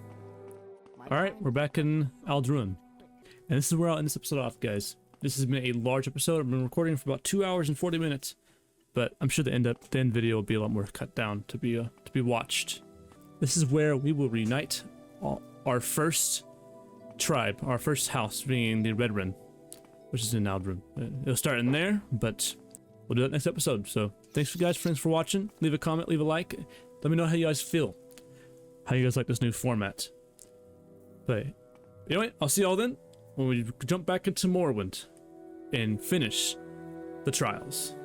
Alright, we're back in Aldruin. And this is where I'll end this episode off, guys. This has been a large episode. I've been recording for about 2 hours and 40 minutes. But I'm sure the end video will be a lot more cut down to be watched. This is where we will reunite our first tribe, our first house being the Red Wren, which is in Aldruin. It'll start in there, but we'll do that next episode. So thanks guys, friends, for watching. Leave a comment, leave a like. Let me know how you guys feel. How you guys like this new format. But anyway, I'll see y'all then when we jump back into Morrowind and finish the trials.